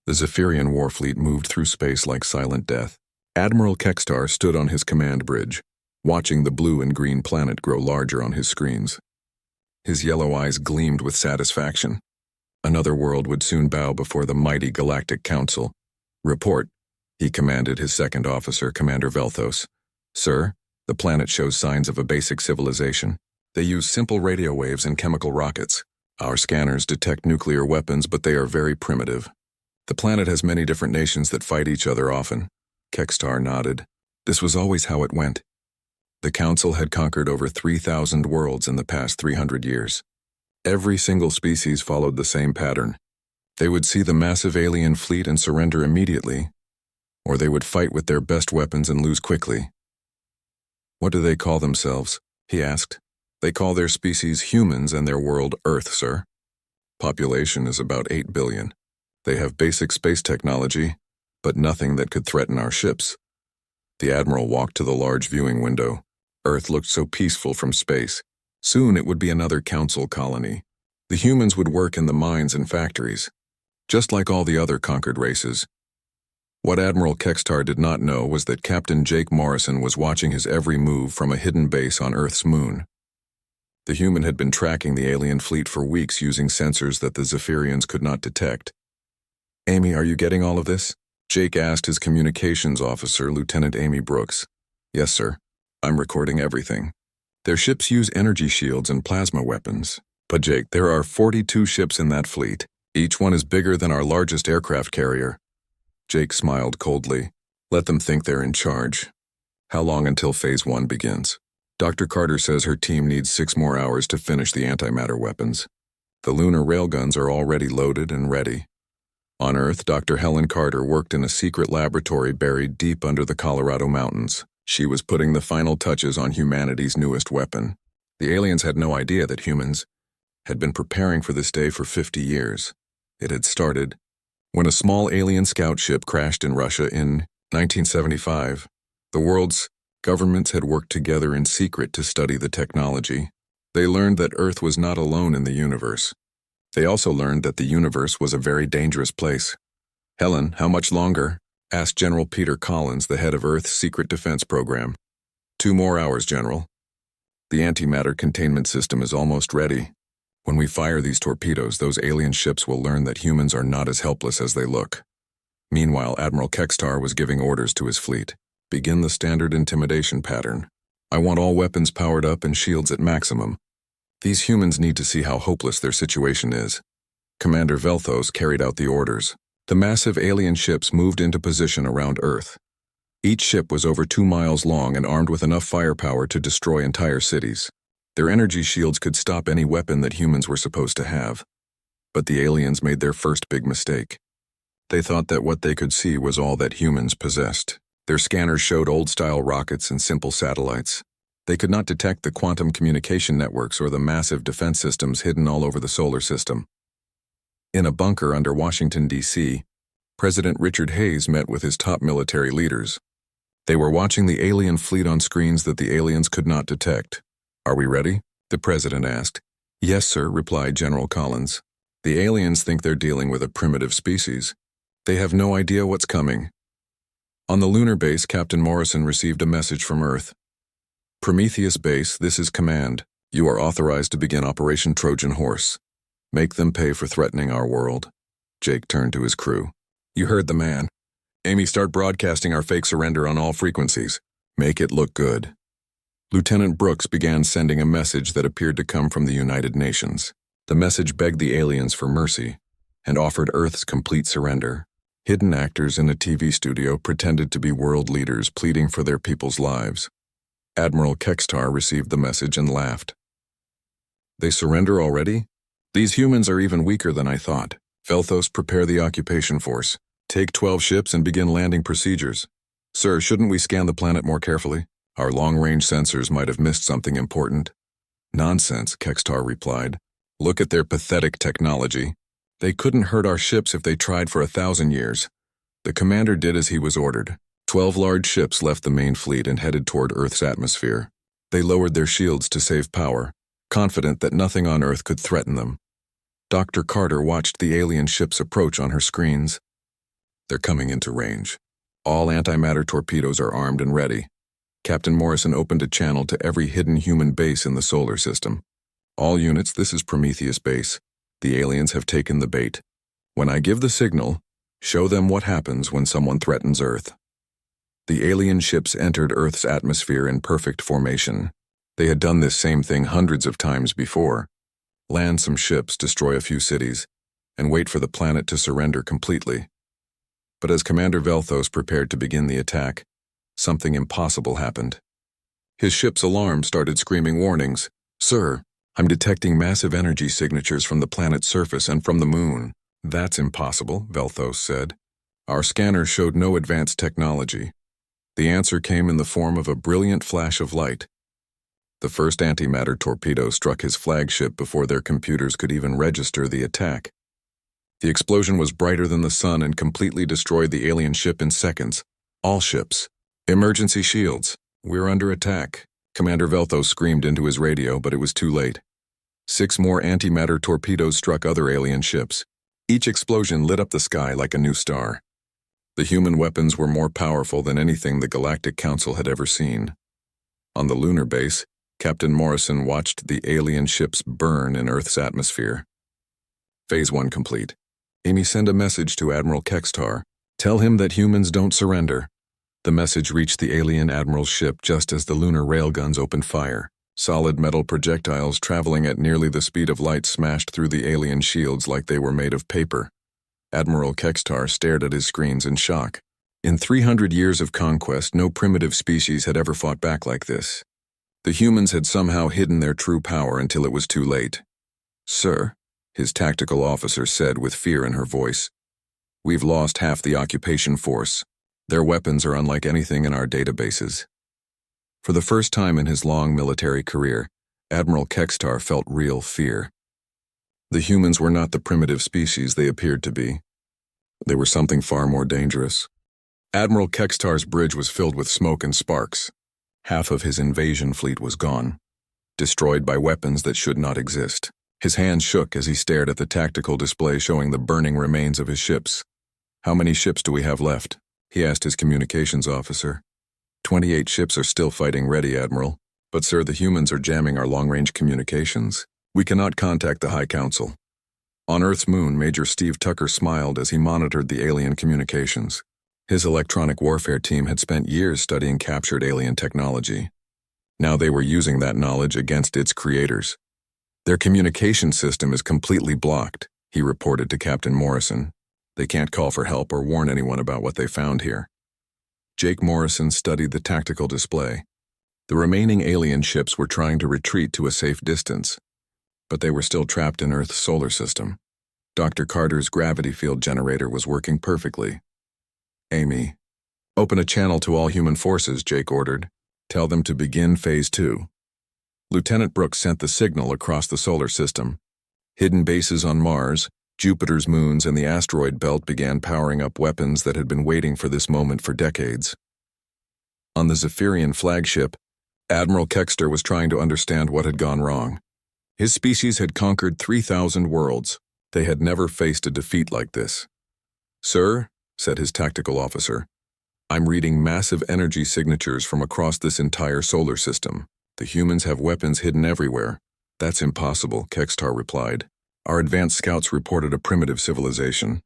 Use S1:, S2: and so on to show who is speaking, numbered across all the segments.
S1: The Zephyrian warfleet moved through space like silent death. Admiral Kextar stood on his command bridge, watching the blue and green planet grow larger on his screens. His yellow eyes gleamed with satisfaction. Another world would soon bow before the mighty Galactic Council. "Report," he commanded his second officer, Commander Velthos. "Sir, the planet shows signs of a basic civilization. They use simple radio waves and chemical rockets. Our scanners detect nuclear weapons, but they are very primitive. The planet has many different nations that fight each other often." Kextar nodded. This was always how it went. The Council had conquered over 3,000 worlds in the past 300 years. Every single species followed the same pattern. They would see the massive alien fleet and surrender immediately, or they would fight with their best weapons and lose quickly. "What do they call themselves?" he asked. "They call their species humans and their world Earth, sir. Population is about 8 billion. They have basic space technology, but nothing that could threaten our ships." The Admiral walked to the large viewing window. Earth looked so peaceful from space. Soon it would be another Council colony. The humans would work in the mines and factories, just like all the other conquered races. What Admiral Kextar did not know was that Captain Jake Morrison was watching his every move from a hidden base on Earth's moon. The human had been tracking the alien fleet for weeks using sensors that the Zephyrians could not detect. "Amy, are you getting all of this?" Jake asked his communications officer, Lieutenant Amy Brooks. "Yes, sir. I'm recording everything. Their ships use energy shields and plasma weapons. But Jake, there are 42 ships in that fleet. Each one is bigger than our largest aircraft carrier." Jake smiled coldly. "Let them think they're in charge. How long until Phase 1 begins?" "Dr. Carter says her team needs 6 more hours to finish the antimatter weapons. The lunar railguns are already loaded and ready." On Earth, Dr. Helen Carter worked in a secret laboratory buried deep under the Colorado mountains. She was putting the final touches on humanity's newest weapon. The aliens had no idea that humans had been preparing for this day for 50 years. It had started when a small alien scout ship crashed in Russia in 1975. The world's governments had worked together in secret to study the technology. They learned that Earth was not alone in the universe. They also learned that the universe was a very dangerous place. "Helen, how much longer?" asked General Peter Collins, the head of Earth's Secret Defense Program. 2 more hours, General. The antimatter containment system is almost ready. When we fire these torpedoes, those alien ships will learn that humans are not as helpless as they look." Meanwhile, Admiral Kextar was giving orders to his fleet. "Begin the standard intimidation pattern. I want all weapons powered up and shields at maximum. These humans need to see how hopeless their situation is." Commander Velthos carried out the orders. The massive alien ships moved into position around Earth. Each ship was over 2 miles long and armed with enough firepower to destroy entire cities. Their energy shields could stop any weapon that humans were supposed to have. But the aliens made their first big mistake. They thought that what they could see was all that humans possessed. Their scanners showed old-style rockets and simple satellites. They could not detect the quantum communication networks or the massive defense systems hidden all over the solar system. In a bunker under Washington, D.C., President Richard Hayes met with his top military leaders. They were watching the alien fleet on screens that the aliens could not detect. "Are we ready?" the president asked. "Yes, sir," replied General Collins. "The aliens think they're dealing with a primitive species. They have no idea what's coming." On the lunar base, Captain Morrison received a message from Earth. "Prometheus Base, this is Command. You are authorized to begin Operation Trojan Horse. Make them pay for threatening our world." Jake turned to his crew. "You heard the man. Amy, start broadcasting our fake surrender on all frequencies. Make it look good." Lieutenant Brooks began sending a message that appeared to come from the United Nations. The message begged the aliens for mercy and offered Earth's complete surrender. Hidden actors in a TV studio pretended to be world leaders pleading for their people's lives. Admiral Kextar received the message and laughed. "They surrender already? These humans are even weaker than I thought. Velthos, prepare the occupation force. Take 12 ships and begin landing procedures." "Sir, shouldn't we scan the planet more carefully? Our long-range sensors might have missed something important." "Nonsense," Kextar replied. "Look at their pathetic technology. They couldn't hurt our ships if they tried for 1,000 years." The commander did as he was ordered. 12 large ships left the main fleet and headed toward Earth's atmosphere. They lowered their shields to save power, confident that nothing on Earth could threaten them. Dr. Carter watched the alien ships approach on her screens. They're coming into range. All antimatter torpedoes are armed and ready. Captain Morrison opened a channel to every hidden human base in the solar system. All units, this is Prometheus Base. The aliens have taken the bait. When I give the signal, show them what happens when someone threatens Earth. The alien ships entered Earth's atmosphere in perfect formation. They had done this same thing hundreds of times before. Land some ships, destroy a few cities, and wait for the planet to surrender completely. But as Commander Velthos prepared to begin the attack, something impossible happened. His ship's alarm started screaming warnings. "Sir, I'm detecting massive energy signatures from the planet's surface and from the moon." "That's impossible," Velthos said. "Our scanner showed no advanced technology." The answer came in the form of a brilliant flash of light. The first antimatter torpedo struck his flagship before their computers could even register the attack. The explosion was brighter than the sun and completely destroyed the alien ship in seconds. "All ships, emergency shields. We're under attack." Commander Velthos screamed into his radio, but it was too late. 6 more antimatter torpedoes struck other alien ships. Each explosion lit up the sky like a new star. The human weapons were more powerful than anything the Galactic Council had ever seen. On the lunar base, Captain Morrison watched the alien ships burn in Earth's atmosphere. Phase 1 complete. Amy, send a message to Admiral Kextar. Tell him that humans don't surrender. The message reached the alien admiral's ship just as the lunar railguns opened fire. Solid metal projectiles traveling at nearly the speed of light smashed through the alien shields like they were made of paper. Admiral Kextar stared at his screens in shock. In 300 years of conquest, no primitive species had ever fought back like this. The humans had somehow hidden their true power until it was too late. "Sir," his tactical officer said with fear in her voice, "we've lost half the occupation force. Their weapons are unlike anything in our databases." For the first time in his long military career, Admiral Kextar felt real fear. The humans were not the primitive species they appeared to be. They were something far more dangerous. Admiral Kextar's bridge was filled with smoke and sparks. Half of his invasion fleet was gone, destroyed by weapons that should not exist. His hands shook as he stared at the tactical display showing the burning remains of his ships. "How many ships do we have left?" he asked his communications officer. 28 ships are still fighting ready, Admiral. But sir, the humans are jamming our long-range communications. We cannot contact the High Council." On Earth's moon, Major Steve Tucker smiled as he monitored the alien communications. His electronic warfare team had spent years studying captured alien technology. Now they were using that knowledge against its creators. "Their communication system is completely blocked," he reported to Captain Morrison. "They can't call for help or warn anyone about what they found here." Jake Morrison studied the tactical display. The remaining alien ships were trying to retreat to a safe distance, but they were still trapped in Earth's solar system. Dr. Carter's gravity field generator was working perfectly. "Amy, open a channel to all human forces," Jake ordered. "Tell them to begin Phase 2. Lieutenant Brooks sent the signal across the solar system. Hidden bases on Mars, Jupiter's moons, and the asteroid belt began powering up weapons that had been waiting for this moment for decades. On the Zephyrian flagship, Admiral Kexter was trying to understand what had gone wrong. His species had conquered 3,000 worlds. They had never faced a defeat like this. "Sir," said his tactical officer, "I'm reading massive energy signatures from across this entire solar system. The humans have weapons hidden everywhere." "That's impossible," Kextar replied. "Our advanced scouts reported a primitive civilization.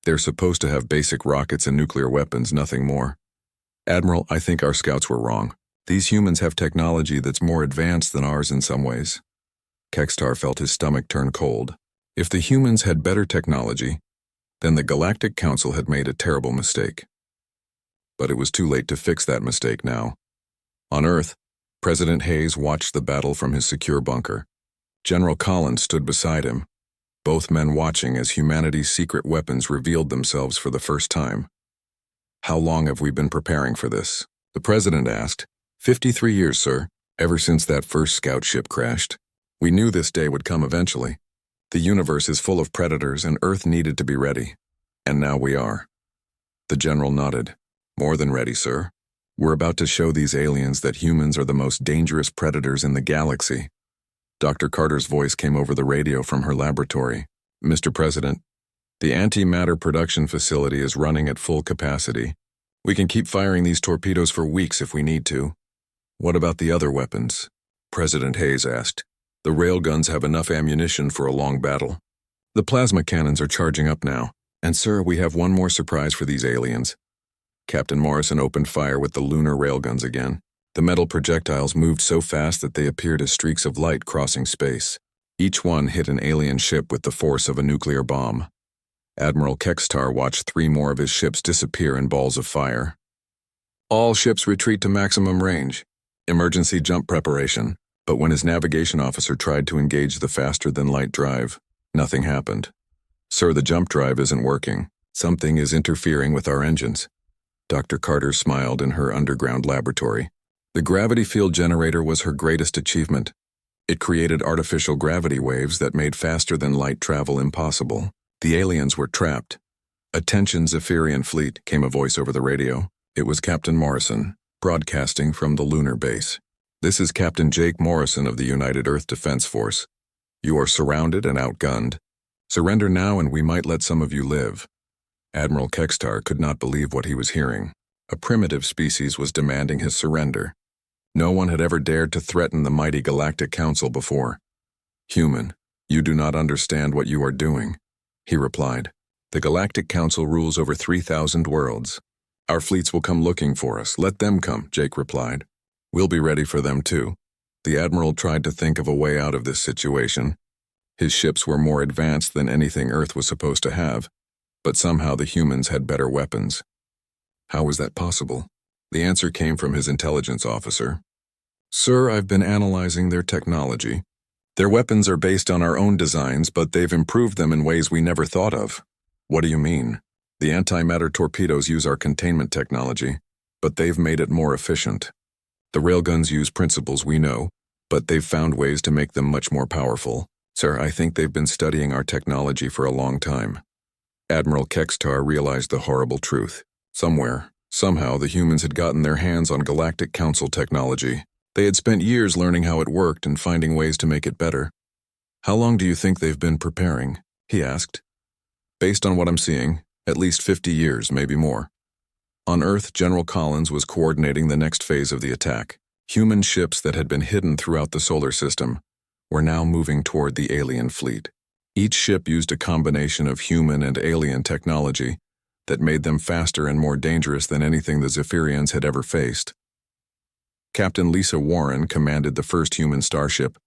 S1: They're supposed to have basic rockets and nuclear weapons, nothing more." "Admiral, I think our scouts were wrong. These humans have technology that's more advanced than ours in some ways." Kextar felt his stomach turn cold. If the humans had better technology, then the Galactic Council had made a terrible mistake. But it was too late to fix that mistake now. On Earth, President Hayes watched the battle from his secure bunker. General Collins stood beside him, both men watching as humanity's secret weapons revealed themselves for the first time. "How long have we been preparing for this?" the president asked. 53 years, sir, ever since that first scout ship crashed. We knew this day would come eventually. The universe is full of predators and Earth needed to be ready. And now we are." The general nodded. "More than ready, sir. We're about to show these aliens that humans are the most dangerous predators in the galaxy." Dr. Carter's voice came over the radio from her laboratory. "Mr. President, The antimatter production facility is running at full capacity. We can keep firing these torpedoes for weeks if we need to. What about the other weapons? President Hayes asked. The railguns have enough ammunition for a long battle. The plasma cannons are charging up now. And sir, we have one more surprise for these aliens. Captain Morrison opened fire with the lunar railguns again. The metal projectiles moved so fast that they appeared as streaks of light crossing space. Each one hit an alien ship with the force of a nuclear bomb. Admiral Kextar watched 3 more of his ships disappear in balls of fire. All ships retreat to maximum range. Emergency jump preparation. But when his navigation officer tried to engage the faster-than-light drive, nothing happened. Sir, the jump drive isn't working. Something is interfering with our engines. Dr. Carter smiled in her underground laboratory. The gravity field generator was her greatest achievement. It created artificial gravity waves that made faster-than-light travel impossible. The aliens were trapped. "Attention, Zephyrian fleet," came a voice over the radio. It was Captain Morrison, broadcasting from the lunar base. "This is Captain Jake Morrison of the United Earth Defense Force. You are surrounded and outgunned. Surrender now and we might let some of you live." Admiral Kextar could not believe what he was hearing. A primitive species was demanding his surrender. No one had ever dared to threaten the mighty Galactic Council before. "Human, you do not understand what you are doing," he replied. "The Galactic Council rules over 3,000 worlds. Our fleets will come looking for us. Let them come," Jake replied. "We'll be ready for them too." The Admiral tried to think of a way out of this situation. His ships were more advanced than anything Earth was supposed to have, but somehow the humans had better weapons. How was that possible? The answer came from his intelligence officer. "Sir, I've been analyzing their technology. Their weapons are based on our own designs, but they've improved them in ways we never thought of." "What do you mean?" "The antimatter torpedoes use our containment technology, but they've made it more efficient. The railguns use principles we know, but they've found ways to make them much more powerful. Sir, I think they've been studying our technology for a long time." Admiral Kextar realized the horrible truth. Somewhere, somehow, the humans had gotten their hands on Galactic Council technology. They had spent years learning how it worked and finding ways to make it better. "How long do you think they've been preparing?" he asked. "Based on what I'm seeing, at least 50 years, maybe more." On Earth, General Collins was coordinating the next phase of the attack. Human ships that had been hidden throughout the solar system were now moving toward the alien fleet. Each ship used a combination of human and alien technology that made them faster and more dangerous than anything the Zephyrians had ever faced. Captain Lisa Warren commanded the first human starship,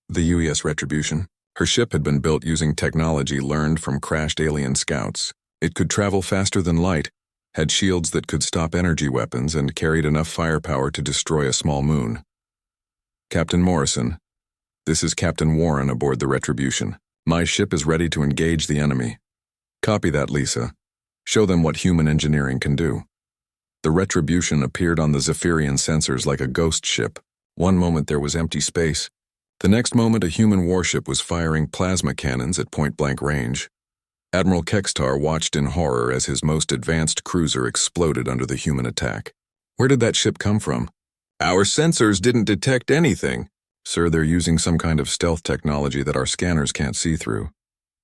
S1: the UES Retribution. Her ship had been built using technology learned from crashed alien scouts. It could travel faster than light, had shields that could stop energy weapons, and carried enough firepower to destroy a small moon. "Captain Morrison, this is Captain Warren aboard the Retribution. My ship is ready to engage the enemy." "Copy that, Lisa. Show them what human engineering can do." The Retribution appeared on the Zephyrian sensors like a ghost ship. One moment there was empty space. The next moment a human warship was firing plasma cannons at point-blank range. Admiral Kextar watched in horror as his most advanced cruiser exploded under the human attack. "Where did that ship come from?" "Our sensors didn't detect anything." "Sir, they're using some kind of stealth technology that our scanners can't see through."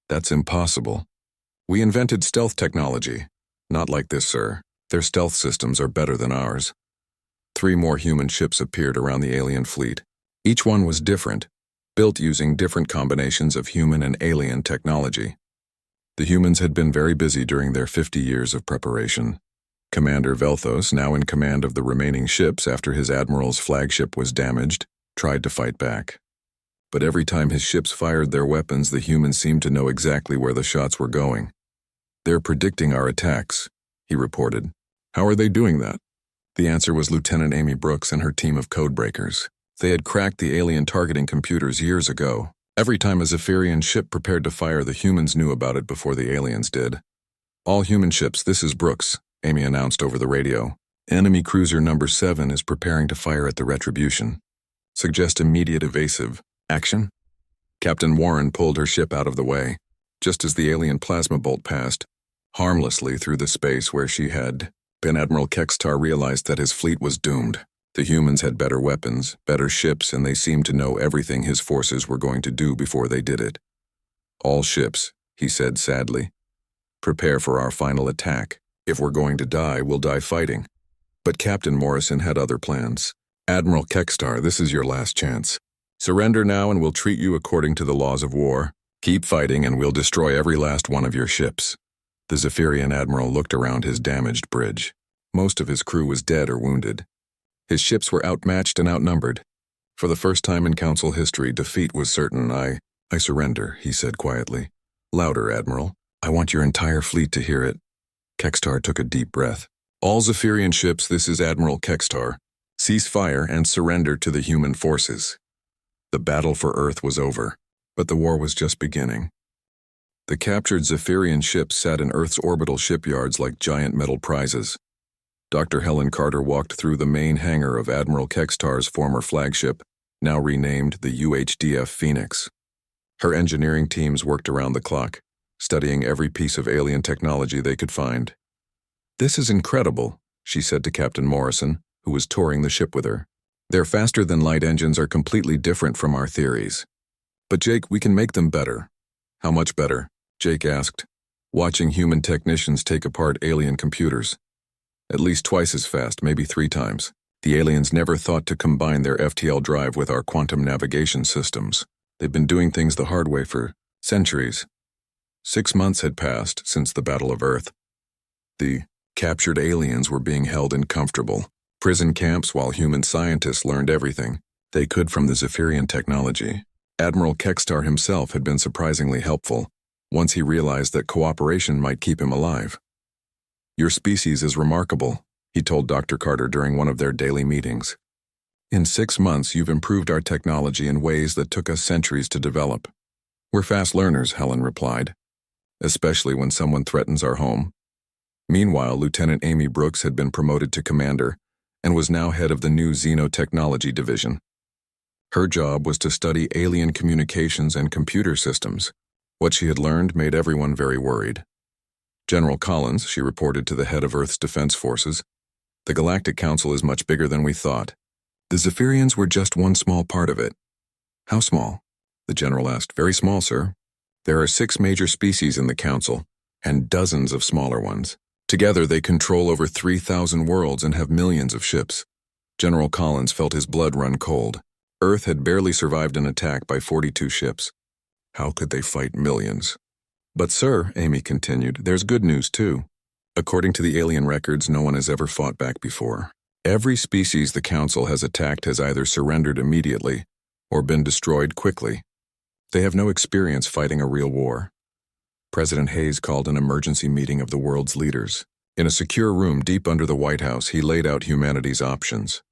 S1: "That's impossible. We invented stealth technology." "Not like this, sir. Their stealth systems are better than ours." 3 more human ships appeared around the alien fleet. Each one was different, built using different combinations of human and alien technology. The humans had been very busy during their 50 years of preparation. Commander Velthos, now in command of the remaining ships after his admiral's flagship was damaged, tried to fight back. But every time his ships fired their weapons, the humans seemed to know exactly where the shots were going. "They're predicting our attacks," he reported. "How are they doing that?" The answer was Lieutenant Amy Brooks and her team of codebreakers. They had cracked the alien targeting computers years ago. Every time a Zephyrian ship prepared to fire, the humans knew about it before the aliens did. "All human ships, this is Brooks," Amy announced over the radio. "Enemy cruiser number 7 is preparing to fire at the Retribution. Suggest immediate evasive action." Captain Warren pulled her ship out of the way, just as the alien plasma bolt passed harmlessly through the space where she had been. Admiral Kextar realized that his fleet was doomed. The humans had better weapons, better ships, and they seemed to know everything his forces were going to do before they did it. "All ships," he said sadly. Prepare for our final attack. If we're going to die, we'll die fighting. But Captain Morrison had other plans. Admiral Kekstar, this is your last chance. Surrender now and we'll treat you according to the laws of war. Keep fighting and we'll destroy every last one of your ships. The Zephyrian admiral looked around his damaged bridge. Most of his crew was dead or wounded. His ships were outmatched and outnumbered. For the first time in Council history, defeat was certain. I surrender, he said quietly. Louder, Admiral. I want your entire fleet to hear it. Kekstar took a deep breath. All Zephyrian ships, this is Admiral Kekstar. Cease fire and surrender to the human forces. The battle for Earth was over, but the war was just beginning. The captured Zephyrian ships sat in Earth's orbital shipyards like giant metal prizes. Dr. Helen Carter walked through the main hangar of Admiral Kekstar's former flagship, now renamed the UHDF Phoenix. Her engineering teams worked around the clock, studying every piece of alien technology they could find. This is incredible, she said to Captain Morrison, who was touring the ship with her. Their faster-than-light engines are completely different from our theories. But Jake, we can make them better. How much better? Jake asked, watching human technicians take apart alien computers. At least twice as fast, maybe 3 times. The aliens never thought to combine their FTL drive with our quantum navigation systems. They've been doing things the hard way for centuries. 6 months had passed since the Battle of Earth. The captured aliens were being held in comfortable prison camps while human scientists learned everything they could from the Zephyrian technology. Admiral Kekstar himself had been surprisingly helpful, once he realized that cooperation might keep him alive. Your species is remarkable, he told Dr. Carter during one of their daily meetings. In 6 months, you've improved our technology in ways that took us centuries to develop. We're fast learners, Helen replied, especially when someone threatens our home. Meanwhile, Lieutenant Amy Brooks had been promoted to commander and was now head of the new Xenotechnology Division. Her job was to study alien communications and computer systems. What she had learned made everyone very worried. General Collins, she reported to the head of Earth's defense forces, the Galactic Council is much bigger than we thought. The Zephyrians were just one small part of it. How small? The general asked. Very small, sir. There are 6 major species in the Council, and dozens of smaller ones. Together they control over 3,000 worlds and have millions of ships. General Collins felt his blood run cold. Earth had barely survived an attack by 42 ships. How could they fight millions? But sir, Amy continued, there's good news too. According to the alien records, no one has ever fought back before. Every species the Council has attacked has either surrendered immediately or been destroyed quickly. They have no experience fighting a real war. President Hayes called an emergency meeting of the world's leaders. In a secure room deep under the White House, he laid out humanity's options.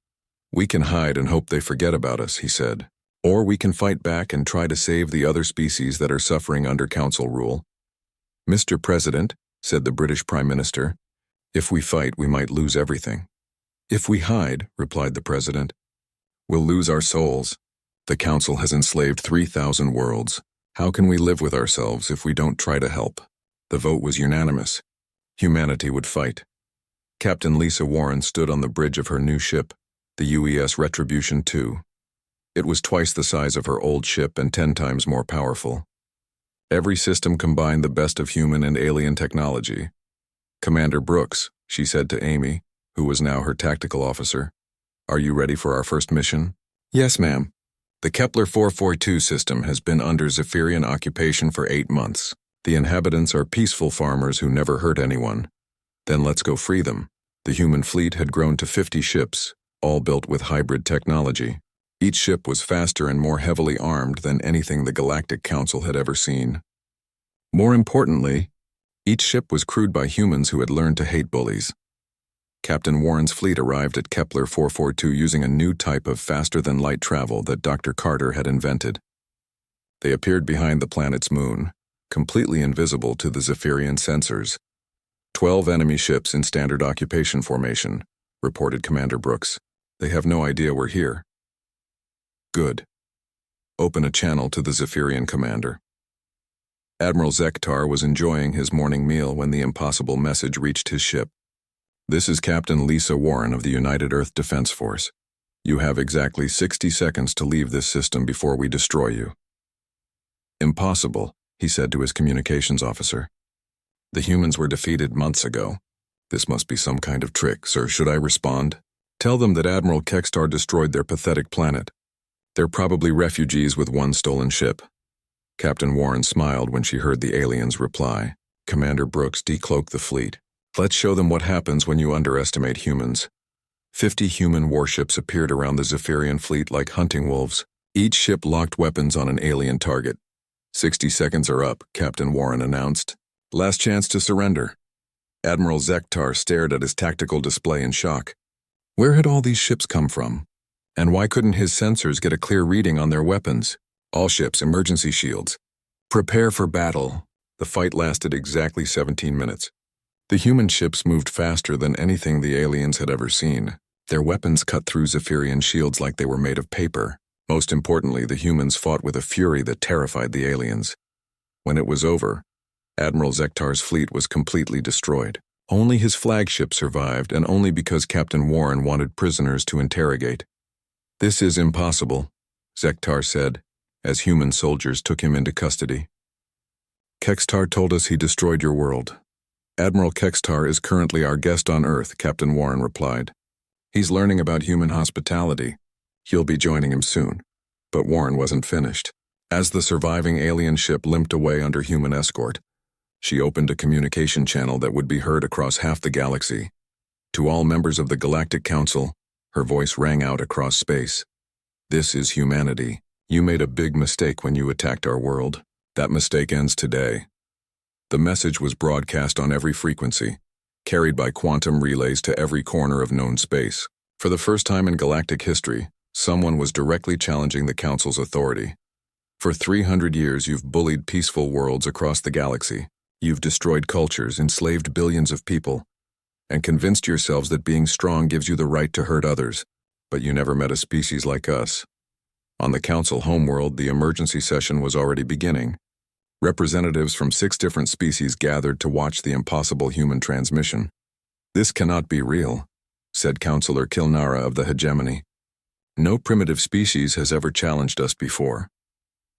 S1: We can hide and hope they forget about us, he said. Or we can fight back and try to save the other species that are suffering under Council rule. Mr. President, said the British Prime Minister, if we fight, we might lose everything. If we hide, replied the President, we'll lose our souls. The Council has enslaved 3,000 worlds. How can we live with ourselves if we don't try to help? The vote was unanimous. Humanity would fight. Captain Lisa Warren stood on the bridge of her new ship, the UES Retribution 2. It was twice the size of her old ship and 10 times more powerful. Every system combined the best of human and alien technology. Commander Brooks, she said to Amy, who was now her tactical officer, are you ready for our first mission? Yes, ma'am. The Kepler 442 system has been under Zephyrian occupation for 8 months. The inhabitants are peaceful farmers who never hurt anyone. Then let's go free them. The human fleet had grown to 50 ships, all built with hybrid technology. Each ship was faster and more heavily armed than anything the Galactic Council had ever seen. More importantly, each ship was crewed by humans who had learned to hate bullies. Captain Warren's fleet arrived at Kepler 442 using a new type of faster-than-light travel that Dr. Carter had invented. They appeared behind the planet's moon, completely invisible to the Zephyrian sensors. 12 enemy ships in standard occupation formation, reported Commander Brooks. They have no idea we're here. Good. Open a channel to the Zephyrian commander. Admiral Zektar was enjoying his morning meal when the impossible message reached his ship. This is Captain Lisa Warren of the United Earth Defense Force. You have exactly 60 seconds to leave this system before we destroy you. Impossible, he said to his communications officer. The humans were defeated months ago. This must be some kind of trick, sir. Should I respond? Tell them that Admiral Kextar destroyed their pathetic planet. They're probably refugees with one stolen ship. Captain Warren smiled when she heard the alien's reply. Commander Brooks, decloak the fleet. Let's show them what happens when you underestimate humans. 50 human warships appeared around the Zephyrian fleet like hunting wolves. Each ship locked weapons on an alien target. 60 seconds are up, Captain Warren announced. Last chance to surrender. Admiral Zektar stared at his tactical display in shock. Where had all these ships come from? And why couldn't his sensors get a clear reading on their weapons? All ships, emergency shields. Prepare for battle. The fight lasted exactly 17 minutes. The human ships moved faster than anything the aliens had ever seen. Their weapons cut through Zephyrian shields like they were made of paper. Most importantly, the humans fought with a fury that terrified the aliens. When it was over, Admiral Zektar's fleet was completely destroyed. Only his flagship survived, and only because Captain Warren wanted prisoners to interrogate. This is impossible, Zektar said, as human soldiers took him into custody. Kextar told us he destroyed your world. Admiral Kextar is currently our guest on Earth, Captain Warren replied. He's learning about human hospitality. You'll be joining him soon. But Warren wasn't finished. As the surviving alien ship limped away under human escort, she opened a communication channel that would be heard across half the galaxy. To all members of the Galactic Council, her voice rang out across space. This is humanity. You made a big mistake when you attacked our world. That mistake ends today. The message was broadcast on every frequency, carried by quantum relays to every corner of known space. For the first time in galactic history, someone was directly challenging the Council's authority. For 300 years, you've bullied peaceful worlds across the galaxy. You've destroyed cultures, enslaved billions of people, and convinced yourselves that being strong gives you the right to hurt others. But you never met a species like us. On the Council homeworld, the emergency session was already beginning. Representatives from 6 different species gathered to watch the impossible human transmission. This cannot be real, said Councillor Kilnara of the Hegemony. No primitive species has ever challenged us before.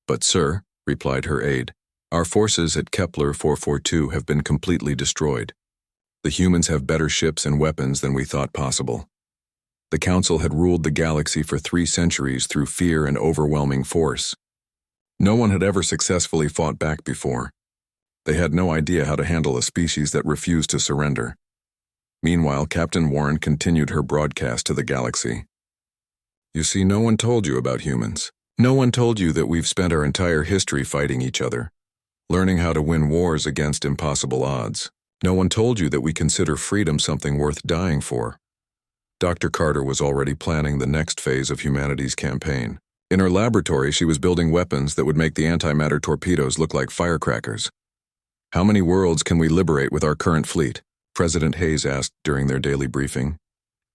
S1: But sir, replied her aide, our forces at Kepler 442 have been completely destroyed. The humans have better ships and weapons than we thought possible. The Council had ruled the galaxy for 3 centuries through fear and overwhelming force. No one had ever successfully fought back before. They had no idea how to handle a species that refused to surrender. Meanwhile, Captain Warren continued her broadcast to the galaxy. You see, no one told you about humans. No one told you that we've spent our entire history fighting each other, learning how to win wars against impossible odds. No one told you that we consider freedom something worth dying for. Dr. Carter was already planning the next phase of humanity's campaign. In her laboratory, she was building weapons that would make the antimatter torpedoes look like firecrackers. How many worlds can we liberate with our current fleet? President Hayes asked during their daily briefing.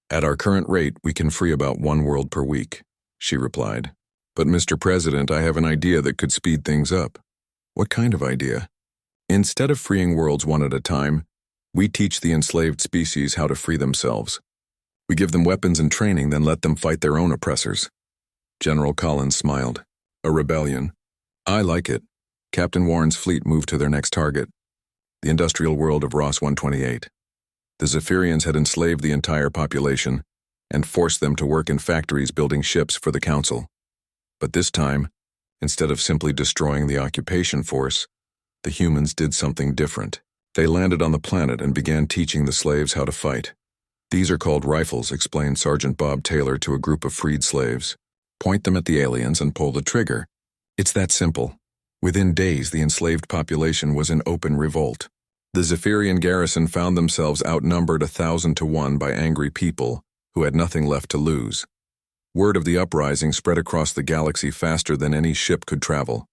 S1: At our current rate, we can free about 1 world per week, she replied. But Mr. President, I have an idea that could speed things up. What kind of idea? Instead of freeing worlds one at a time, we teach the enslaved species how to free themselves. We give them weapons and training, then let them fight their own oppressors. General Collins smiled. A rebellion. I like it. Captain Warren's fleet moved to their next target, the industrial world of Ross 128. The Zephyrians had enslaved the entire population and forced them to work in factories building ships for the Council. But this time, instead of simply destroying the occupation force, the humans did something different. They landed on the planet and began teaching the slaves how to fight. These are called rifles, explained Sergeant Bob Taylor to a group of freed slaves. Point them at the aliens and pull the trigger. It's that simple. Within days, the enslaved population was in open revolt. The Zephyrian garrison found themselves outnumbered 1,000 to 1 by angry people who had nothing left to lose. Word of the uprising spread across the galaxy faster than any ship could travel.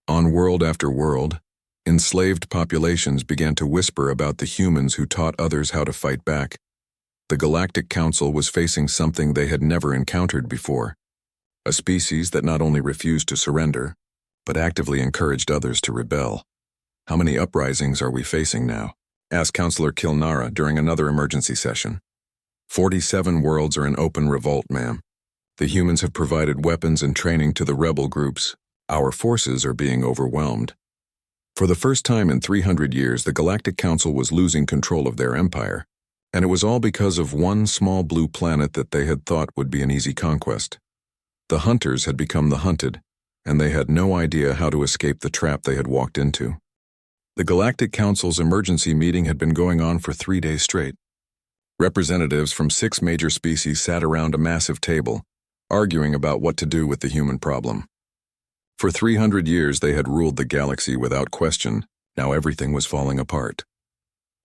S1: On world after world, enslaved populations began to whisper about the humans who taught others how to fight back. The Galactic Council was facing something they had never encountered before. A species that not only refused to surrender, but actively encouraged others to rebel. How many uprisings are we facing now? Asked Councillor Kilnara during another emergency session. 47 worlds are in open revolt, ma'am. The humans have provided weapons and training to the rebel groups. Our forces are being overwhelmed. For the first time in 300 years, the Galactic Council was losing control of their empire, and it was all because of one small blue planet that they had thought would be an easy conquest. The hunters had become the hunted, and they had no idea how to escape the trap they had walked into. The Galactic Council's emergency meeting had been going on for 3 days straight. Representatives from 6 major species sat around a massive table, arguing about what to do with the human problem. For 300 years they had ruled the galaxy without question. Now everything was falling apart.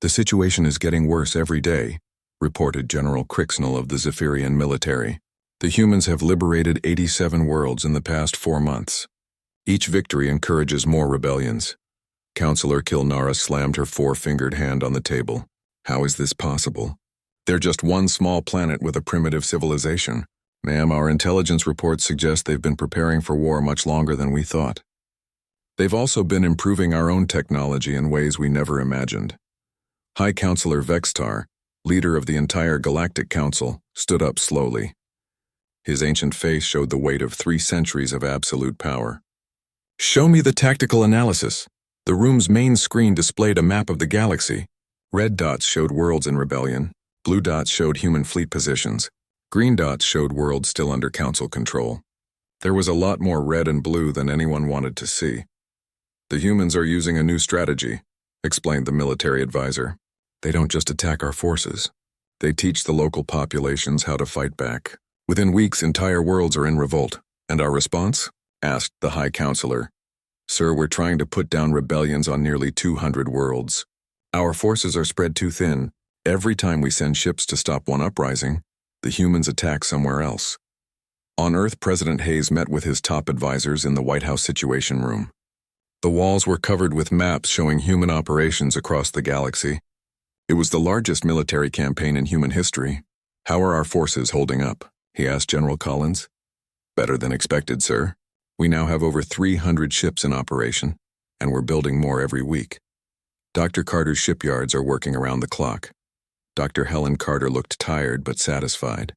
S1: "The situation is getting worse every day," reported General Crixnell of the Zephyrian military. "The humans have liberated 87 worlds in the past 4 months. Each victory encourages more rebellions." Counselor Kilnara slammed her 4-fingered hand on the table. "How is this possible? They're just one small planet with a primitive civilization. Ma'am, our intelligence reports suggest they've been preparing for war much longer than we thought. They've also been improving our own technology in ways we never imagined." High Counselor Vextar, leader of the entire Galactic Council, stood up slowly. His ancient face showed the weight of 3 centuries of absolute power. "Show me the tactical analysis." The room's main screen displayed a map of the galaxy. Red dots showed worlds in rebellion. Blue dots showed human fleet positions. Green dots showed worlds still under Council control. There was a lot more red and blue than anyone wanted to see. "The humans are using a new strategy," explained the military advisor. "They don't just attack our forces. They teach the local populations how to fight back. Within weeks, entire worlds are in revolt. And our response?" asked the High Counselor. "Sir, we're trying to put down rebellions on nearly 200 worlds. Our forces are spread too thin. Every time we send ships to stop one uprising, the humans attack somewhere else." On Earth, President Hayes met with his top advisors in the White House Situation Room. The walls were covered with maps showing human operations across the galaxy. It was the largest military campaign in human history. "How are our forces holding up?" he asked General Collins. "Better than expected, sir. We now have over 300 ships in operation, and we're building more every week. Dr. Carter's shipyards are working around the clock." Dr. Helen Carter looked tired but satisfied.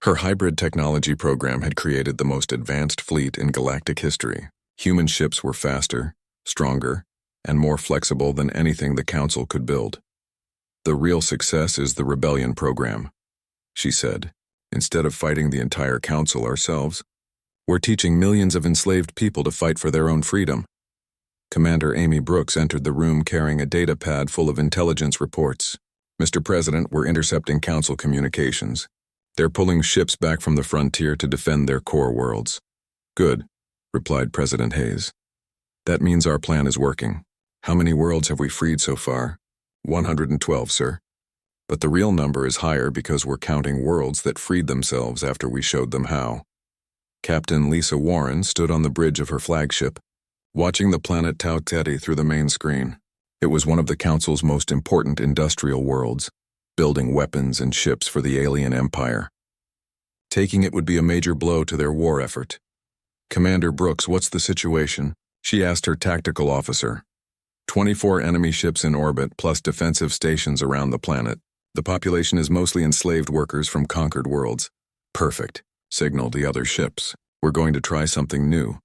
S1: Her hybrid technology program had created the most advanced fleet in galactic history. Human ships were faster, stronger, and more flexible than anything the Council could build. "The real success is the rebellion program," she said. "Instead of fighting the entire Council ourselves, we're teaching millions of enslaved people to fight for their own freedom." Commander Amy Brooks entered the room carrying a data pad full of intelligence reports. "Mr. President, we're intercepting Council communications. They're pulling ships back from the frontier to defend their core worlds." "Good," replied President Hayes. "That means our plan is working. How many worlds have we freed so far?" 112, sir. But the real number is higher because we're counting worlds that freed themselves after we showed them how." Captain Lisa Warren stood on the bridge of her flagship, watching the planet Tau Teti through the main screen. It was one of the Council's most important industrial worlds, building weapons and ships for the alien empire. Taking it would be a major blow to their war effort. "Commander Brooks, what's the situation?" she asked her tactical officer. 24 enemy ships in orbit plus defensive stations around the planet. The population is mostly enslaved workers from conquered worlds. "Perfect," signaled the other ships. "We're going to try something new."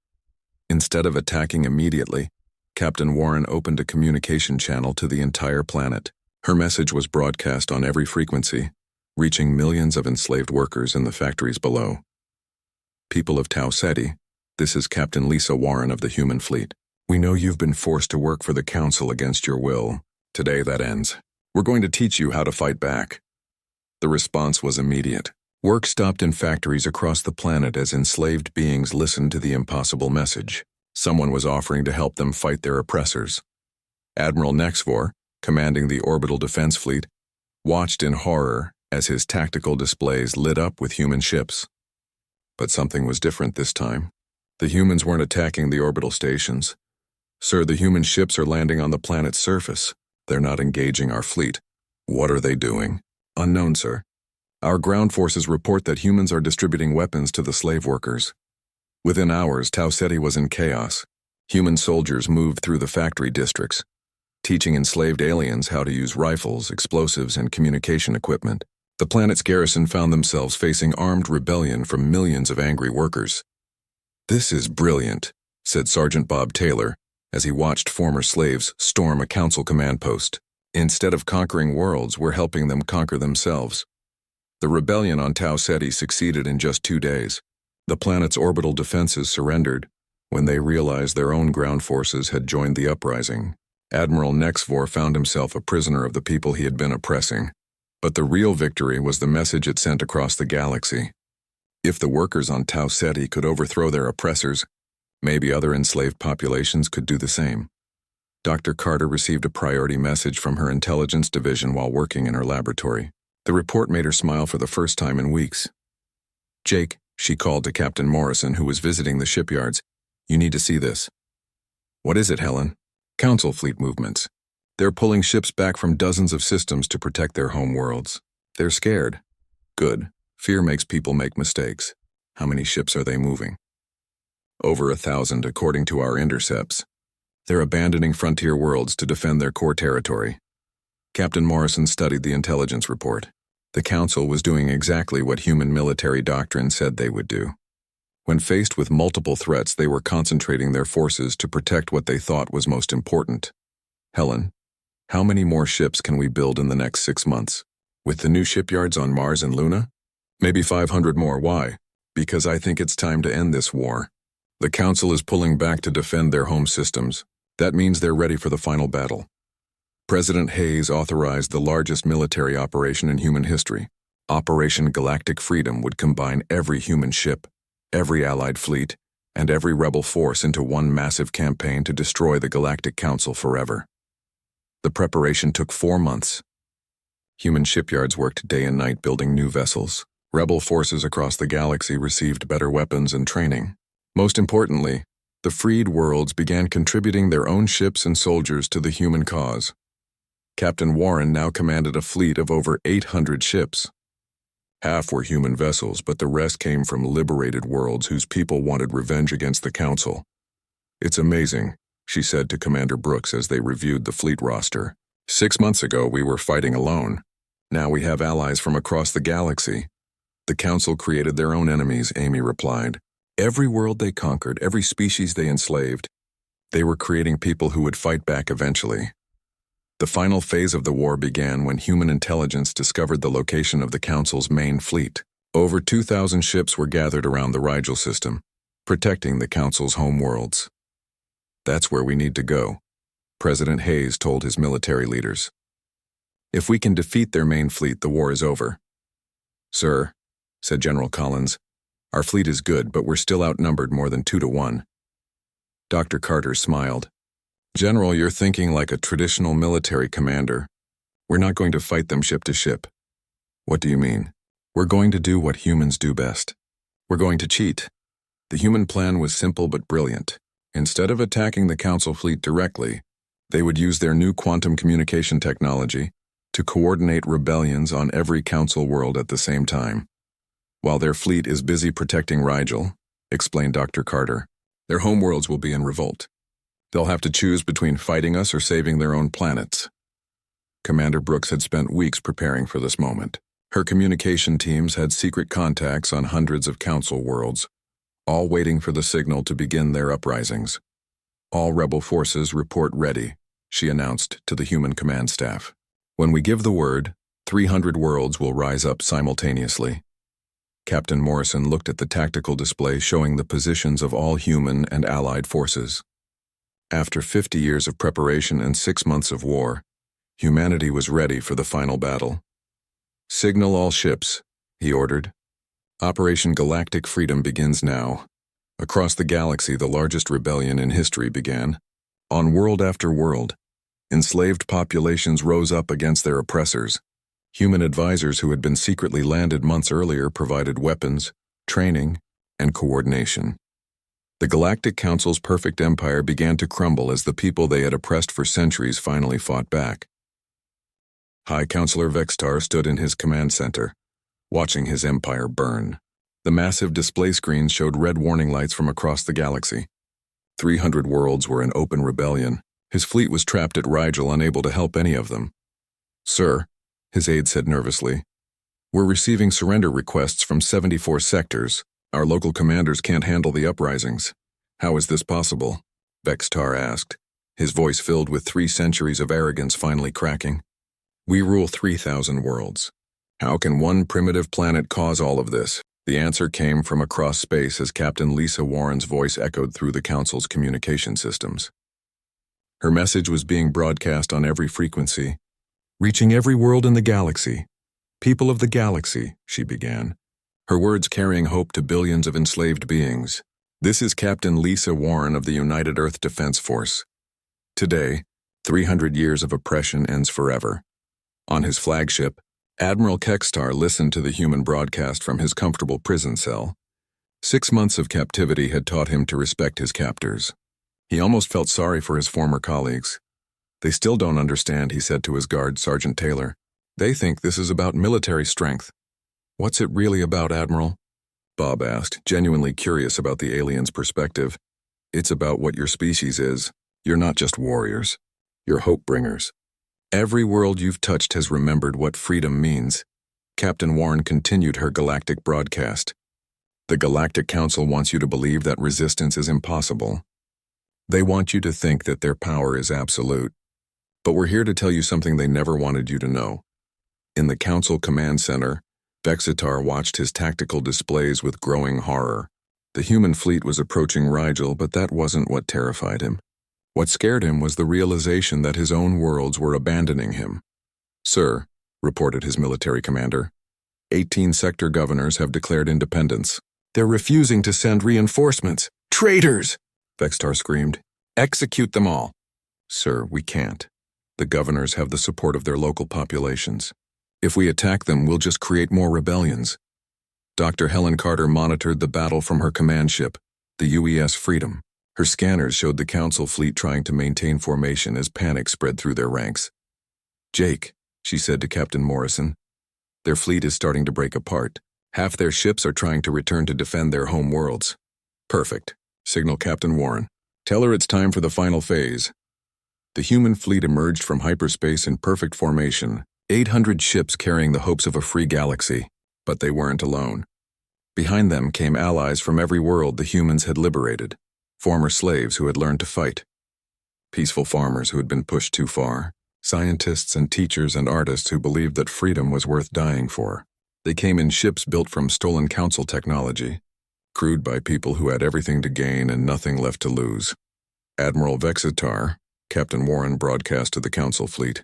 S1: Instead of attacking immediately, Captain Warren opened a communication channel to the entire planet. Her message was broadcast on every frequency, reaching millions of enslaved workers in the factories below. "People of Tau Ceti, this is Captain Lisa Warren of the human fleet. We know you've been forced to work for the Council against your will. Today that ends. We're going to teach you how to fight back." The response was immediate. Work stopped in factories across the planet as enslaved beings listened to the impossible message. Someone was offering to help them fight their oppressors. Admiral Nexvor, commanding the orbital defense fleet, watched in horror as his tactical displays lit up with human ships. But something was different this time. The humans weren't attacking the orbital stations. "Sir, the human ships are landing on the planet's surface. They're not engaging our fleet." "What are they doing?" "Unknown, sir. Our ground forces report that humans are distributing weapons to the slave workers." Within hours, Tau Ceti was in chaos. Human soldiers moved through the factory districts, teaching enslaved aliens how to use rifles, explosives, and communication equipment. The planet's garrison found themselves facing armed rebellion from millions of angry workers. "This is brilliant," said Sergeant Bob Taylor, as he watched former slaves storm a council command post. Instead of conquering worlds, we're helping them conquer themselves. The rebellion on Tau Ceti succeeded in just 2 days. The planet's orbital defenses surrendered when they realized their own ground forces had joined the uprising. Admiral Nexvor found himself a prisoner of the people he had been oppressing. But the real victory was the message it sent across the galaxy. If the workers on Tau Ceti could overthrow their oppressors, maybe other enslaved populations could do the same. Dr. Carter received a priority message from her intelligence division while working in her laboratory. The report made her smile for the first time in weeks. "Jake," she called to Captain Morrison, who was visiting the shipyards, "you need to see this." "What is it, Helen?" "Council fleet movements. They're pulling ships back from dozens of systems to protect their home worlds. They're scared." "Good. Fear makes people make mistakes. How many ships are they moving?" "Over 1,000, according to our intercepts. They're abandoning frontier worlds to defend their core territory." Captain Morrison studied the intelligence report. The Council was doing exactly what human military doctrine said they would do. When faced with multiple threats, they were concentrating their forces to protect what they thought was most important. "Helen, how many more ships can we build in the next 6 months? With the new shipyards on Mars and Luna? Maybe 500 more. Why? Because I think it's time to end this war. The Council is pulling back to defend their home systems. That means they're ready for the final battle." President Hayes authorized the largest military operation in human history. Operation Galactic Freedom would combine every human ship, every Allied fleet, and every rebel force into one massive campaign to destroy the Galactic Council forever. The preparation took 4 months. Human shipyards worked day and night building new vessels. Rebel forces across the galaxy received better weapons and training. Most importantly, the freed worlds began contributing their own ships and soldiers to the human cause. Captain Warren now commanded a fleet of over 800 ships. Half were human vessels, but the rest came from liberated worlds whose people wanted revenge against the Council. "It's amazing," she said to Commander Brooks as they reviewed the fleet roster. 6 months ago, we were fighting alone. Now we have allies from across the galaxy." "The Council created their own enemies," Amy replied. "Every world they conquered, every species they enslaved, they were creating people who would fight back eventually." The final phase of the war began when human intelligence discovered the location of the Council's main fleet. Over 2,000 ships were gathered around the Rigel system, protecting the Council's home worlds. "That's where we need to go," President Hayes told his military leaders. "If we can defeat their main fleet, the war is over." "Sir," said General Collins, "our fleet is good, but we're still outnumbered more than 2 to 1. Dr. Carter smiled. "General, you're thinking like a traditional military commander. We're not going to fight them ship to ship." "What do you mean?" "We're going to do what humans do best. We're going to cheat." The human plan was simple but brilliant. Instead of attacking the Council fleet directly, they would use their new quantum communication technology to coordinate rebellions on every Council world at the same time. "While their fleet is busy protecting Rigel," explained Dr. Carter, "their homeworlds will be in revolt. They'll have to choose between fighting us or saving their own planets." Commander Brooks had spent weeks preparing for this moment. Her communication teams had secret contacts on hundreds of Council worlds, all waiting for the signal to begin their uprisings. "All rebel forces report ready," she announced to the human command staff. "When we give the word, 300 worlds will rise up simultaneously." Captain Morrison looked at the tactical display showing the positions of all human and allied forces. After 50 years of preparation and 6 months of war, humanity was ready for the final battle. "Signal all ships," he ordered. "Operation Galactic Freedom begins now." Across the galaxy, the largest rebellion in history began. On world after world, enslaved populations rose up against their oppressors. Human advisors who had been secretly landed months earlier provided weapons, training, and coordination. The Galactic Council's perfect empire began to crumble as the people they had oppressed for centuries finally fought back. High Counselor Vextar stood in his command center, watching his empire burn. The massive display screens showed red warning lights from across the galaxy. 300 worlds were in open rebellion. His fleet was trapped at Rigel, unable to help any of them. "Sir," his aide said nervously, "we're receiving surrender requests from 74 sectors. Our local commanders can't handle the uprisings. How is this possible?" Vextar asked, his voice filled with 3 centuries of arrogance finally cracking. We rule 3,000 worlds. How can one primitive planet cause all of this? The answer came from across space as Captain Lisa Warren's voice echoed through the Council's communication systems. Her message was being broadcast on every frequency, reaching every world in the galaxy. People of the galaxy, she began, her words carrying hope to billions of enslaved beings. This is Captain Lisa Warren of the United Earth Defense Force. Today, 300 years of oppression ends forever. On his flagship, Admiral Kextar listened to the human broadcast from his comfortable prison cell. 6 months of captivity had taught him to respect his captors. He almost felt sorry for his former colleagues. They still don't understand, he said to his guard, Sergeant Taylor. They think this is about military strength. What's it really about, Admiral? Bob asked, genuinely curious about the alien's perspective. It's about what your species is. You're not just warriors. You're hope bringers. Every world you've touched has remembered what freedom means. Captain Warren continued her galactic broadcast. The Galactic Council wants you to believe that resistance is impossible. They want you to think that their power is absolute. But we're here to tell you something they never wanted you to know. In the Council Command Center, Vexitar watched his tactical displays with growing horror. The human fleet was approaching Rigel, but that wasn't what terrified him. What scared him was the realization that his own worlds were abandoning him. Sir, reported his military commander, 18 sector governors have declared independence. They're refusing to send reinforcements. Traitors! Vextar screamed. Execute them all. Sir, we can't. The governors have the support of their local populations. If we attack them, we'll just create more rebellions. Dr. Helen Carter monitored the battle from her command ship, the UES Freedom. Her scanners showed the Council fleet trying to maintain formation as panic spread through their ranks. Jake, she said to Captain Morrison, their fleet is starting to break apart. Half their ships are trying to return to defend their home worlds. Perfect, signaled Captain Warren. Tell her it's time for the final phase. The human fleet emerged from hyperspace in perfect formation, 800 ships carrying the hopes of a free galaxy. But they weren't alone. Behind them came allies from every world the humans had liberated. Former slaves who had learned to fight, peaceful farmers who had been pushed too far, scientists and teachers and artists who believed that freedom was worth dying for. They came in ships built from stolen Council technology, crewed by people who had everything to gain and nothing left to lose. Admiral Vexitar, Captain Warren broadcast to the Council fleet,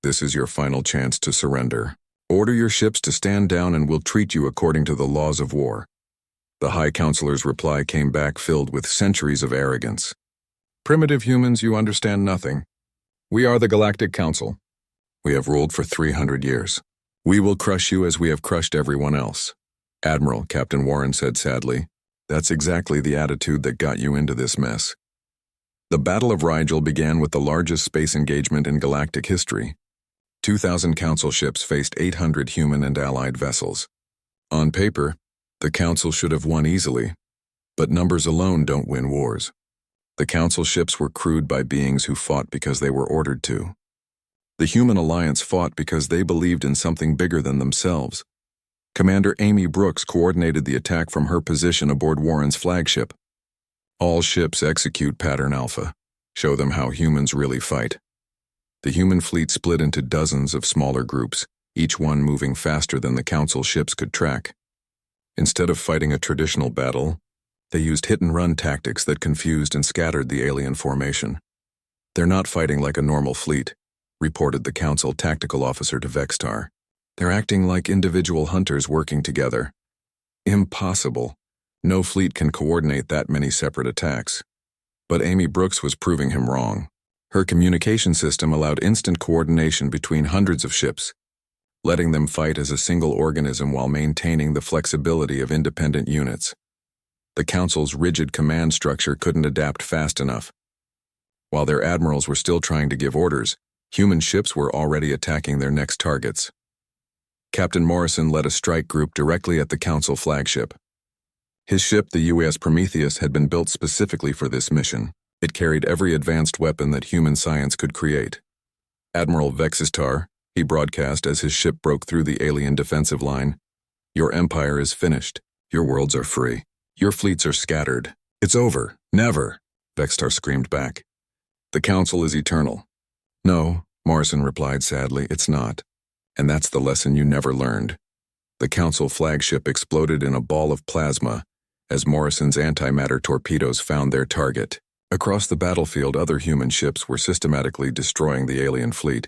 S1: this is your final chance to surrender. Order your ships to stand down and we'll treat you according to the laws of war. The High Counselor's reply came back filled with centuries of arrogance. Primitive humans, you understand nothing. We are the Galactic Council. We have ruled for 300 years. We will crush you as we have crushed everyone else. Admiral, Captain Warren said sadly, that's exactly the attitude that got you into this mess. The Battle of Rigel began with the largest space engagement in galactic history. 2,000 Council ships faced 800 human and allied vessels. On paper, the Council should have won easily, but numbers alone don't win wars. The Council ships were crewed by beings who fought because they were ordered to. The Human Alliance fought because they believed in something bigger than themselves. Commander Amy Brooks coordinated the attack from her position aboard Warren's flagship. All ships execute Pattern Alpha, show them how humans really fight. The human fleet split into dozens of smaller groups, each one moving faster than the Council ships could track. Instead of fighting a traditional battle, they used hit-and-run tactics that confused and scattered the alien formation. They're not fighting like a normal fleet, reported the Council tactical officer to Vextar. They're acting like individual hunters working together. Impossible. No fleet can coordinate that many separate attacks. But Amy Brooks was proving him wrong. Her communication system allowed instant coordination between hundreds of ships, letting them fight as a single organism while maintaining the flexibility of independent units. The Council's rigid command structure couldn't adapt fast enough. While their admirals were still trying to give orders, human ships were already attacking their next targets. Captain Morrison led a strike group directly at the Council flagship. His ship, the U.S. Prometheus, had been built specifically for this mission. It carried every advanced weapon that human science could create. Admiral Vexistar, he broadcast as his ship broke through the alien defensive line. Your empire is finished. Your worlds are free. Your fleets are scattered. It's over. Never. Bextar screamed back. The Council is eternal. No, Morrison replied sadly, it's not. And that's the lesson you never learned. The Council flagship exploded in a ball of plasma as Morrison's antimatter torpedoes found their target. Across the battlefield, other human ships were systematically destroying the alien fleet.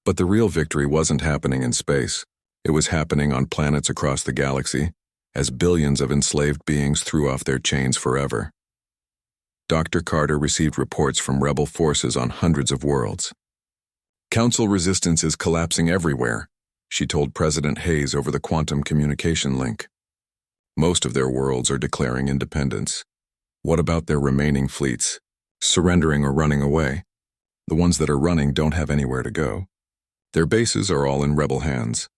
S1: But the real victory wasn't happening in space. It was happening on planets across the galaxy, as billions of enslaved beings threw off their chains forever. Dr. Carter received reports from rebel forces on hundreds of worlds. Council resistance is collapsing everywhere, she told President Hayes over the quantum communication link. Most of their worlds are declaring independence. What about their remaining fleets? Surrendering or running away? The ones that are running don't have anywhere to go. Their bases are all in rebel hands.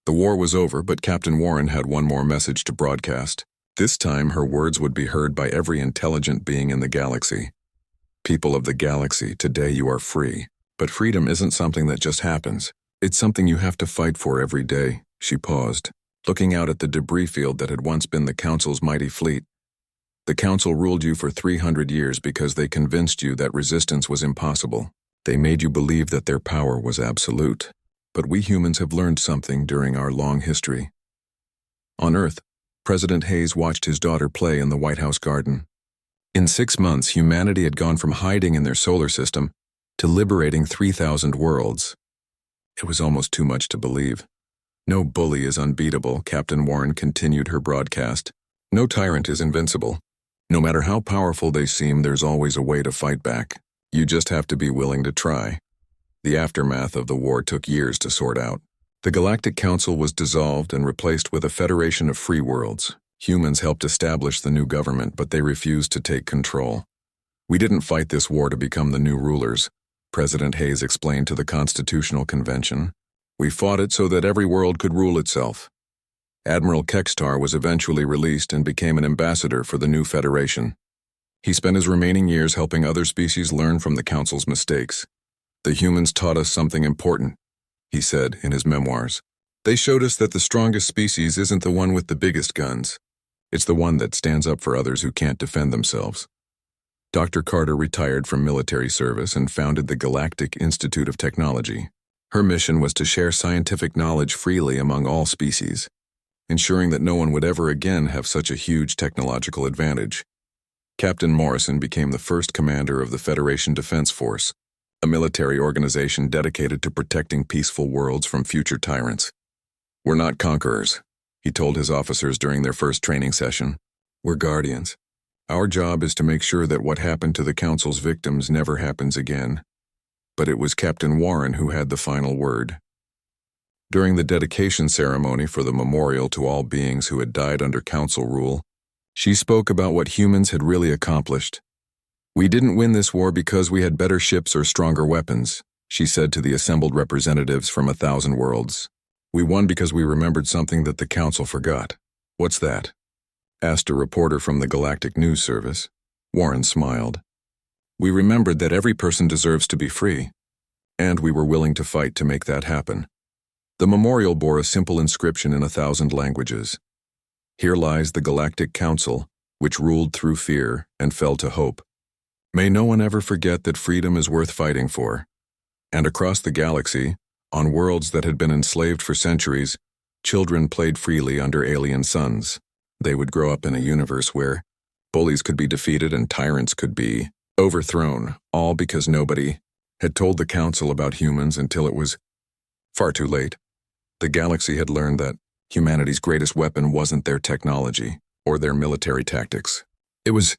S1: The war was over, but Captain Warren had one more message to broadcast. This time, her words would be heard by every intelligent being in the galaxy. People of the galaxy, today you are free. But freedom isn't something that just happens. It's something you have to fight for every day. She paused, looking out at the debris field that had once been the Council's mighty fleet. The Council ruled you for 300 years because they convinced you that resistance was impossible. They made you believe that their power was absolute. But we humans have learned something during our long history. On Earth, President Hayes watched his daughter play in the White House garden. In 6 months, humanity had gone from hiding in their solar system to liberating 3,000 worlds. It was almost too much to believe. No bully is unbeatable, Captain Warren continued her broadcast. No tyrant is invincible. No matter how powerful they seem, there's always a way to fight back. You just have to be willing to try. The aftermath of the war took years to sort out. The Galactic Council was dissolved and replaced with a federation of free worlds. Humans helped establish the new government, but they refused to take control. We didn't fight this war to become the new rulers, President Hayes explained to the Constitutional Convention. We fought it so that every world could rule itself. Admiral Kextar was eventually released and became an ambassador for the new federation. He spent his remaining years helping other species learn from the Council's mistakes. The humans taught us something important, he said in his memoirs. They showed us that the strongest species isn't the one with the biggest guns. It's the one that stands up for others who can't defend themselves. Dr. Carter retired from military service and founded the Galactic Institute of Technology. Her mission was to share scientific knowledge freely among all species, ensuring that no one would ever again have such a huge technological advantage. Captain Morrison became the first commander of the Federation Defense Force, a military organization dedicated to protecting peaceful worlds from future tyrants. We're not conquerors, he told his officers during their first training session. We're guardians. Our job is to make sure that what happened to the Council's victims never happens again. But it was Captain Warren who had the final word. During the dedication ceremony for the memorial to all beings who had died under Council rule, she spoke about what humans had really accomplished. We didn't win this war because we had better ships or stronger weapons, she said to the assembled representatives from 1,000 worlds. We won because we remembered something that the Council forgot. What's that? Asked a reporter from the Galactic News Service. Warren smiled. We remembered that every person deserves to be free, and we were willing to fight to make that happen. The memorial bore a simple inscription in 1,000 languages. Here lies the Galactic Council, which ruled through fear and fell to hope. May no one ever forget that freedom is worth fighting for. And across the galaxy, on worlds that had been enslaved for centuries, children played freely under alien suns. They would grow up in a universe where bullies could be defeated and tyrants could be overthrown, all because nobody had told the Council about humans until it was far too late. The galaxy had learned that humanity's greatest weapon wasn't their technology or their military tactics. It was